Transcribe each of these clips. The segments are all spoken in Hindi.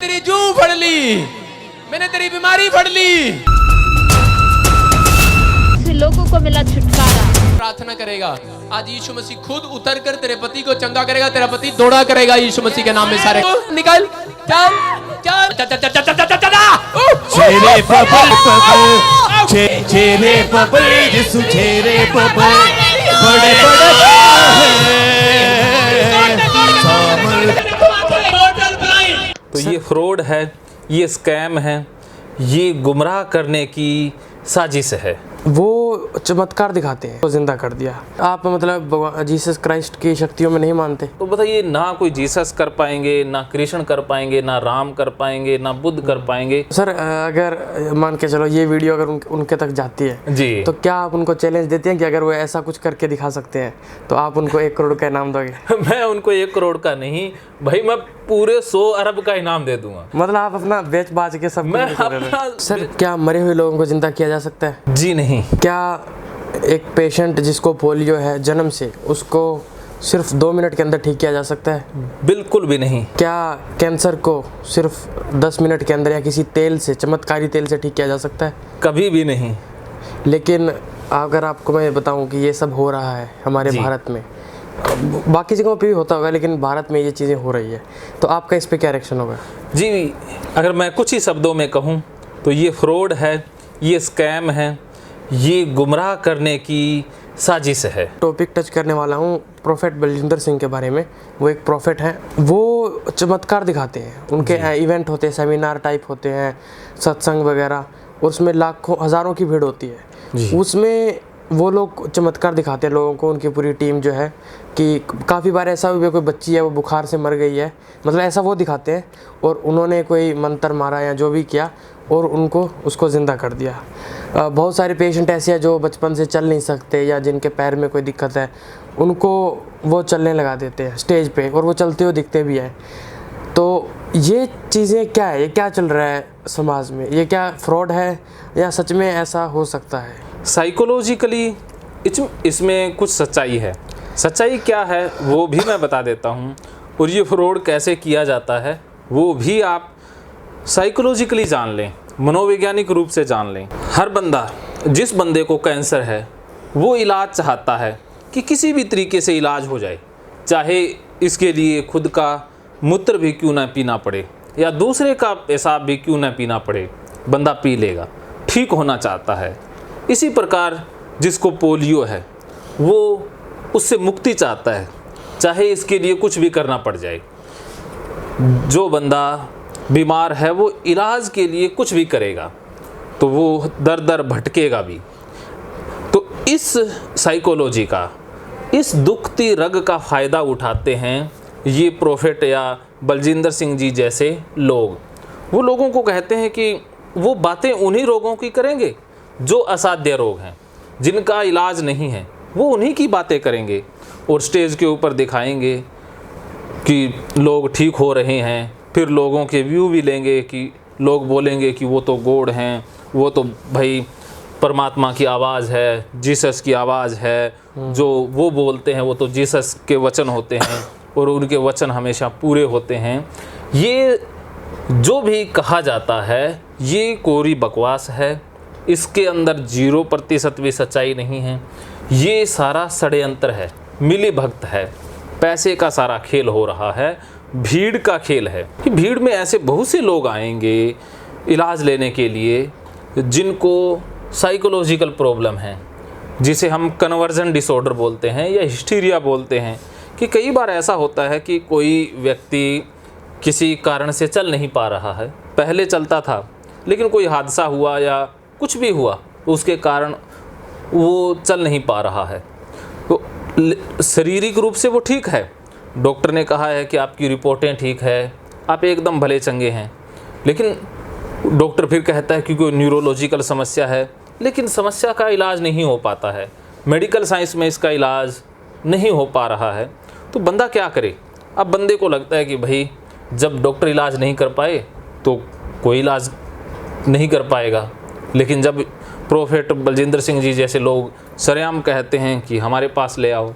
तेरी जू फड़ ली, मैंने तेरी बीमारी फड़ ली। लोगों को मिला छुटकारा। प्रार्थना करेगा आज यीशु मसीह खुद उतर कर तेरे पति को चंगा करेगा, तेरा पति दौड़ा करेगा यीशु मसीह के नाम में। सारे निकल चल चल चल चल चल चल चल चेरे पपल पपल चेरे पपल यीशु चेरे पपल बड़े तो ये फ्रॉड है, ये स्कैम है, ये गुमराह करने की साजिश है। वो चमत्कार दिखाते हैं, वो जिंदा कर दिया। आप मतलब जीसस क्राइस्ट की शक्तियों में नहीं मानते? तो बताइए, ना कोई जीसस कर पाएंगे, ना कृष्ण कर पाएंगे, ना राम कर पाएंगे, ना बुद्ध कर पाएंगे। सर अगर मान के चलो ये वीडियो अगर उनके तक जाती है जी, तो क्या आप उनको चैलेंज देते हैं कि अगर वो ऐसा कुछ करके दिखा सकते हैं तो आप उनको 1 करोड़ का इनाम दोगे? मैं उनको 1 करोड़ का नहीं भाई, मैं पूरे 100 अरब का इनाम दे दूंगा। मतलब आप अपना बेच बाज के सब मैं कुछ कर रहे हैं। अपना सर क्या मरे हुए लोगों को जिंदा किया जा सकता है? जी नहीं। क्या एक पेशेंट जिसको पोलियो है जन्म से, उसको सिर्फ 2 मिनट के अंदर ठीक किया जा सकता है? बिल्कुल भी नहीं। क्या कैंसर को सिर्फ 10 मिनट के अंदर या किसी तेल से, चमत्कारी तेल से ठीक किया जा सकता है? कभी भी नहीं। लेकिन अगर आपको मैं बताऊं कि ये सब हो रहा है हमारे भारत में, बाकी जगहों पे भी होता होगा लेकिन भारत में ये चीज़ें हो रही है, तो आपका इस पे क्या रिएक्शन होगा? जी, अगर मैं कुछ ही शब्दों में कहूँ तो ये फ्रॉड है, ये स्कैम है, ये गुमराह करने की साजिश है। टॉपिक टच करने वाला हूँ प्रोफेट बलजिंदर सिंह के बारे में। वो एक प्रोफेट हैं, वो चमत्कार दिखाते हैं। उनके इवेंट होते हैं, सेमिनार टाइप होते हैं, सत्संग वगैरह, उसमें लाखों हज़ारों की भीड़ होती है। उसमें वो लोग चमत्कार दिखाते हैं लोगों को। उनकी पूरी टीम जो है कि काफ़ी बार ऐसा हुआ कोई बच्ची है वो बुखार से मर गई है, मतलब ऐसा वो दिखाते हैं, और उन्होंने कोई मंत्र मारा या जो भी किया और उनको उसको ज़िंदा कर दिया। बहुत सारे पेशेंट ऐसे हैं जो बचपन से चल नहीं सकते या जिनके पैर में कोई दिक्कत है, उनको वो चलने लगा देते हैं स्टेज पे, और वो चलते हुए दिखते भी हैं। तो ये चीज़ें क्या है, ये क्या चल रहा है समाज में? ये क्या फ्रॉड है या सच में ऐसा हो सकता है? साइकोलॉजिकली इसमें कुछ सच्चाई है। सच्चाई क्या है वो भी मैं बता देता हूँ, और ये फ्रॉड कैसे किया जाता है वो भी आप साइकोलॉजिकली जान लें, मनोवैज्ञानिक रूप से जान लें। हर बंदा, जिस बंदे को कैंसर है, वो इलाज चाहता है कि किसी भी तरीके से इलाज हो जाए, चाहे इसके लिए खुद का मूत्र भी क्यों ना पीना पड़े या दूसरे का पेशाब भी क्यों ना पीना पड़े, बंदा पी लेगा, ठीक होना चाहता है। इसी प्रकार जिसको पोलियो है वो उससे मुक्ति चाहता है, चाहे इसके लिए कुछ भी करना पड़ जाए। जो बंदा बीमार है वो इलाज के लिए कुछ भी करेगा, तो वो दर दर भटकेगा भी। तो इस साइकोलॉजी का, इस दुखती रग का फ़ायदा उठाते हैं ये प्रोफेट या बलजिंदर सिंह जी जैसे लोग। वो लोगों को कहते हैं कि वो बातें उन्हीं रोगों की करेंगे जो असाध्य रोग हैं, जिनका इलाज नहीं है, वो उन्हीं की बातें करेंगे और स्टेज के ऊपर दिखाएंगे कि लोग ठीक हो रहे हैं। फिर लोगों के व्यू भी लेंगे कि लोग बोलेंगे कि वो तो गॉड हैं, वो तो भाई परमात्मा की आवाज़ है, जीसस की आवाज़ है, जो वो बोलते हैं वो तो जीसस के वचन होते हैं और उनके वचन हमेशा पूरे होते हैं। ये जो भी कहा जाता है ये कोरी बकवास है, इसके अंदर 0% भी सच्चाई नहीं है। ये सारा षड्यंत्र है, मिली भक्त है, पैसे का सारा खेल हो रहा है, भीड़ का खेल है। कि भीड़ में ऐसे बहुत से लोग आएंगे इलाज लेने के लिए जिनको साइकोलॉजिकल प्रॉब्लम है, जिसे हम कन्वर्जन डिसऑर्डर बोलते हैं या हिस्टीरिया बोलते हैं। कि कई बार ऐसा होता है कि कोई व्यक्ति किसी कारण से चल नहीं पा रहा है, पहले चलता था लेकिन कोई हादसा हुआ या कुछ भी हुआ उसके कारण वो चल नहीं पा रहा है। तो शारीरिक रूप से वो ठीक है, डॉक्टर ने कहा है कि आपकी रिपोर्टें ठीक है, आप एकदम भले चंगे हैं, लेकिन डॉक्टर फिर कहता है कि कोई न्यूरोलॉजिकल समस्या है, लेकिन समस्या का इलाज नहीं हो पाता है, मेडिकल साइंस में इसका इलाज नहीं हो पा रहा है। तो बंदा क्या करे? अब बंदे को लगता है कि भाई जब डॉक्टर इलाज नहीं कर पाए तो कोई इलाज नहीं कर पाएगा, लेकिन जब प्रोफेट बलजिंदर सिंह जी जैसे लोग सरेआम कहते हैं कि हमारे पास ले आओ,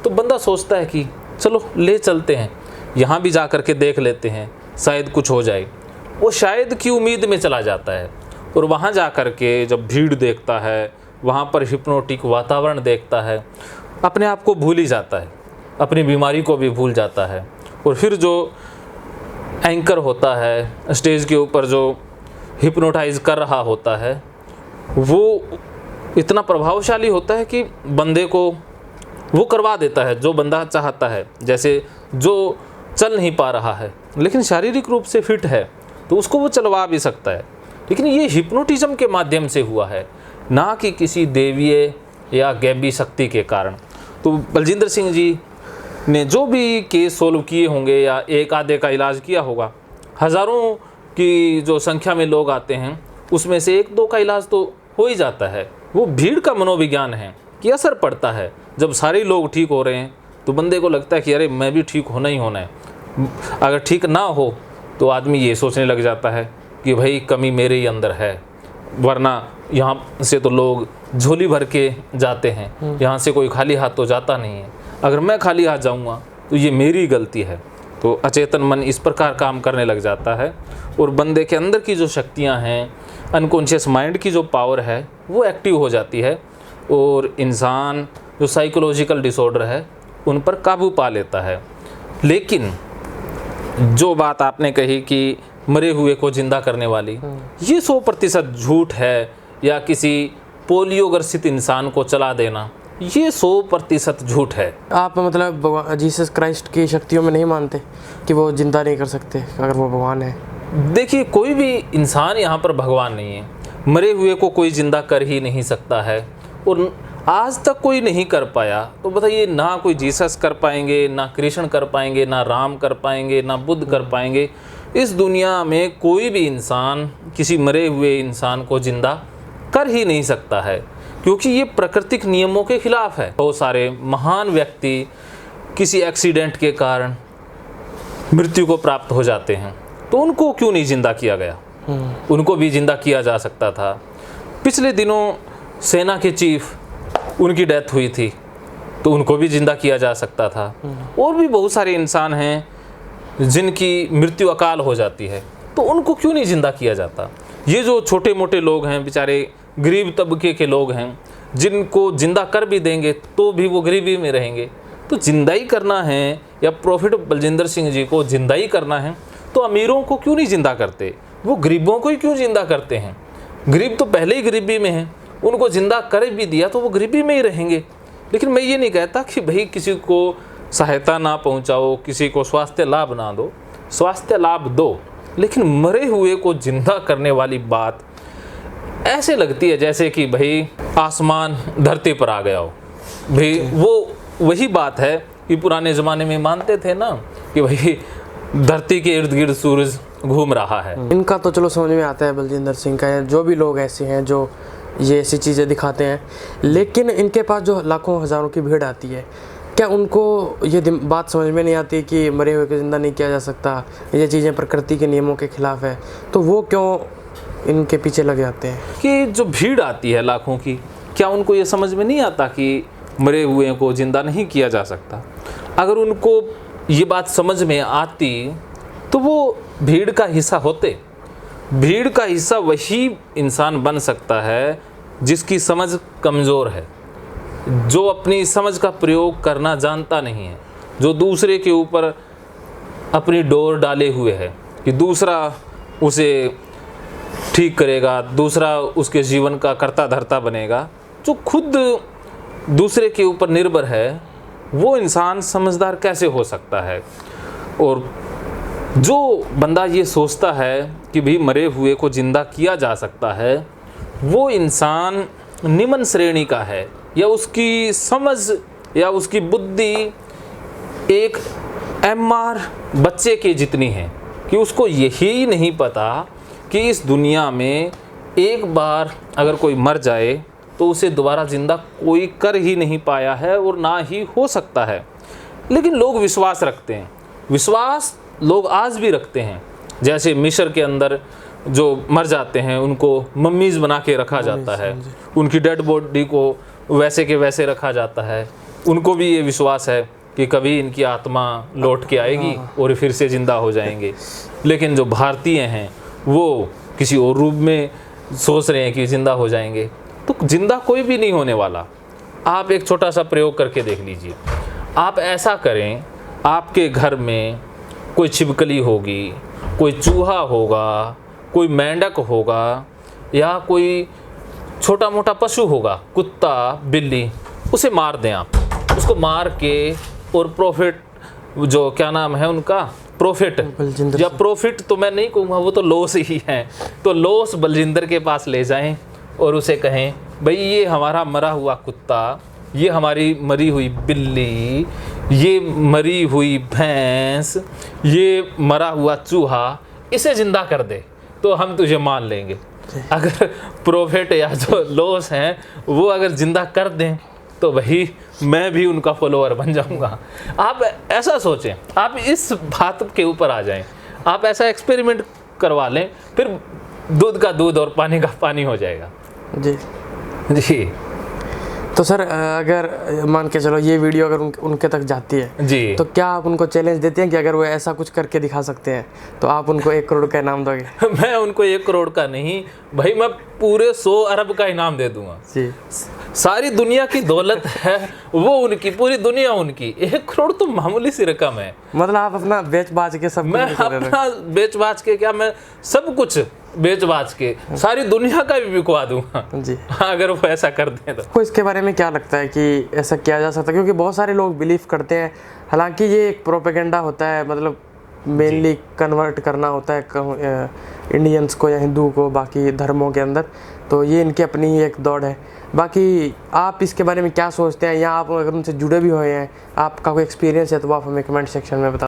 तो बंदा सोचता है कि चलो ले चलते हैं, यहाँ भी जा कर के देख लेते हैं, शायद कुछ हो जाए, वो शायद की उम्मीद में चला जाता है। और वहाँ जा कर के जब भीड़ देखता है, वहाँ पर हिप्नोटिक वातावरण देखता है, अपने आप को भूल ही जाता है, अपनी बीमारी को भी भूल जाता है। और फिर जो एंकर होता है स्टेज के ऊपर, जो हिप्नोटाइज कर रहा होता है, वो इतना प्रभावशाली होता है कि बंदे को वो करवा देता है जो बंदा चाहता है। जैसे जो चल नहीं पा रहा है लेकिन शारीरिक रूप से फिट है तो उसको वो चलवा भी सकता है, लेकिन ये हिप्नोटिज्म के माध्यम से हुआ है, ना कि किसी देवीय या गैबी शक्ति के कारण। तो बलजिंदर सिंह जी ने जो भी केस सोल्व किए होंगे या एक आधे का इलाज किया होगा, हज़ारों की जो संख्या में लोग आते हैं उसमें से एक दो का इलाज तो हो ही जाता है। वो भीड़ का मनोविज्ञान है कि असर पड़ता है। जब सारे लोग ठीक हो रहे हैं तो बंदे को लगता है कि अरे मैं भी ठीक होना ही होना है। अगर ठीक ना हो तो आदमी ये सोचने लग जाता है कि भाई कमी मेरे ही अंदर है, वरना यहाँ से तो लोग झोली भर के जाते हैं, यहाँ से कोई खाली हाथ तो जाता नहीं है। अगर मैं खाली हाथ जाऊँगा तो ये मेरी गलती है। तो अचेतन मन इस प्रकार काम करने लग जाता है और बंदे के अंदर की जो शक्तियाँ हैं, अनकॉन्शियस माइंड की जो पावर है वो एक्टिव हो जाती है और इंसान जो साइकोलॉजिकल डिसऑर्डर है उन पर काबू पा लेता है। लेकिन जो बात आपने कही कि मरे हुए को जिंदा करने वाली, ये 100% झूठ है, या किसी पोलियो ग्रसित इंसान को चला देना, ये 100% झूठ है। आप मतलब जीसस क्राइस्ट की शक्तियों में नहीं मानते कि वो जिंदा नहीं कर सकते अगर वो भगवान है? देखिए, कोई भी इंसान यहाँ पर भगवान नहीं है। मरे हुए को कोई जिंदा कर ही नहीं सकता है और आज तक कोई नहीं कर पाया। तो बताइए, ना कोई जीसस कर पाएंगे, ना कृष्ण कर पाएंगे, ना राम कर पाएंगे, ना बुद्ध कर पाएंगे। इस दुनिया में कोई भी इंसान किसी मरे हुए इंसान को जिंदा कर ही नहीं सकता है, क्योंकि ये प्राकृतिक नियमों के खिलाफ है। बहुत सारे महान व्यक्ति किसी एक्सीडेंट के कारण मृत्यु को प्राप्त हो जाते हैं, तो उनको क्यों नहीं जिंदा किया गया? उनको भी जिंदा किया जा सकता था। पिछले दिनों सेना के चीफ, उनकी डेथ हुई थी, तो उनको भी जिंदा किया जा सकता था। और भी बहुत सारे इंसान हैं जिनकी मृत्यु अकाल हो जाती है, तो उनको क्यों नहीं जिंदा किया जाता? ये जो छोटे मोटे लोग हैं, बेचारे गरीब तबके के लोग हैं, जिनको जिंदा कर भी देंगे तो भी वो गरीबी में रहेंगे। तो जिंदा ही करना है, या प्रॉफिट बलजिंदर सिंह जी को जिंदा ही करना है, तो अमीरों को क्यों नहीं जिंदा करते? वो गरीबों को ही क्यों जिंदा करते हैं? गरीब तो पहले ही गरीबी में हैं, उनको जिंदा कर भी दिया तो वो गरीबी में ही रहेंगे। लेकिन मैं ये नहीं कहता कि भाई किसी को सहायता ना पहुंचाओ, किसी को स्वास्थ्य लाभ ना दो, स्वास्थ्य लाभ दो, लेकिन मरे हुए को जिंदा करने वाली बात ऐसे लगती है जैसे कि भाई आसमान धरती पर आ गया हो। भाई वो वही बात है कि पुराने ज़माने में मानते थे ना कि भाई धरती के इर्द गिर्द सूरज घूम रहा है। इनका तो चलो समझ में आता है बलजिंदर सिंह का, जो भी लोग ऐसे हैं जो ये ऐसी चीज़ें दिखाते हैं, लेकिन इनके पास जो लाखों हज़ारों की भीड़ आती है, क्या उनको ये बात समझ में नहीं आती कि मरे हुए को ज़िंदा नहीं किया जा सकता, ये चीज़ें प्रकृति के नियमों के खिलाफ है? तो वो क्यों इनके पीछे लग जाते हैं? कि जो भीड़ आती है लाखों की, क्या उनको ये समझ में नहीं आता कि मरे हुए को ज़िंदा नहीं किया जा सकता? अगर उनको ये बात समझ में आती तो वो भीड़ का हिस्सा होते। भीड़ का हिस्सा वही इंसान बन सकता है जिसकी समझ कमज़ोर है, जो अपनी समझ का प्रयोग करना जानता नहीं है, जो दूसरे के ऊपर अपनी डोर डाले हुए है कि दूसरा उसे ठीक करेगा, दूसरा उसके जीवन का कर्ता धर्ता बनेगा। जो खुद दूसरे के ऊपर निर्भर है वो इंसान समझदार कैसे हो सकता है? और जो बंदा ये सोचता है कि भाई मरे हुए को ज़िंदा किया जा सकता है, वो इंसान निम्न श्रेणी का है, या उसकी समझ या उसकी बुद्धि एक MR बच्चे के जितनी है कि उसको यही नहीं पता कि इस दुनिया में एक बार अगर कोई मर जाए तो उसे दोबारा ज़िंदा कोई कर ही नहीं पाया है और ना ही हो सकता है। लेकिन लोग विश्वास रखते हैं, विश्वास लोग आज भी रखते हैं। जैसे मिस्र के अंदर जो मर जाते हैं उनको मम्मीज़ बना के रखा जाता है, उनकी डेड बॉडी को वैसे के वैसे रखा जाता है। उनको भी ये विश्वास है कि कभी इनकी आत्मा लौट के आएगी और फिर से ज़िंदा हो जाएंगे, लेकिन जो भारतीय हैं वो किसी और रूप में सोच रहे हैं कि ज़िंदा हो जाएंगे। तो ज़िंदा कोई भी नहीं होने वाला। आप एक छोटा सा प्रयोग करके देख लीजिए। आप ऐसा करें, आपके घर में कोई छिपकली होगी, कोई चूहा होगा, कोई मेंढक होगा, या कोई छोटा मोटा पशु होगा, कुत्ता बिल्ली, उसे मार दें आप। उसको मार के और प्रॉफिट, जो क्या नाम है उनका, प्रॉफिट या प्रॉफिट तो मैं नहीं कहूँगा, वो तो लॉस ही है, तो लॉस बलजिंदर के पास ले जाएं और उसे कहें भाई ये हमारा मरा हुआ कुत्ता, ये हमारी मरी हुई बिल्ली, ये मरी हुई भैंस, ये मरा हुआ चूहा, इसे ज़िंदा कर दे तो हम तुझे मान लेंगे। अगर प्रॉफिट या जो लॉस हैं वो अगर ज़िंदा कर दें तो वही मैं भी उनका फॉलोअर बन जाऊंगा। आप ऐसा सोचें, आप इस बात के ऊपर आ जाएं, आप ऐसा एक्सपेरिमेंट करवा लें, फिर दूध का दूध और पानी का पानी हो जाएगा। जी जी। तो सर अगर मान के चलो ये वीडियो अगर उनके तक जाती है जी, तो क्या आप उनको चैलेंज देते हैं कि अगर वो ऐसा कुछ करके दिखा सकते हैं तो आप उनको 1 करोड़ का इनाम दोगे? मैं उनको 1 करोड़ का नहीं भाई, मैं पूरे 100 अरब का इनाम दे दूंगा। जी। सारी दुनिया की दौलत है वो उनकी, पूरी दुनिया उनकी। 1 करोड़ तो मामूली सी रकम है। मतलब आप अपना बेच बाच के सब मैं अपना बेच बाच के क्या, मैं सब कुछ बेच बाच के सारी दुनिया का भी बिकवा दूंगा जी। अगर वो ऐसा कर दें तो। आपको इसके बारे में क्या लगता है कि ऐसा किया जा सकता है? क्योंकि बहुत सारे लोग बिलीव करते हैं, हालांकि ये एक प्रोपेगेंडा होता है, मतलब मेनली कन्वर्ट करना होता है इंडियंस को या हिंदू को बाकी धर्मों के अंदर, तो ये इनकी अपनी ही एक दौड़ है। बाकी आप इसके बारे में क्या सोचते हैं, या आप अगर उनसे जुड़े भी हुए हैं, आपका कोई एक्सपीरियंस है तो आप हमें कमेंट सेक्शन में बता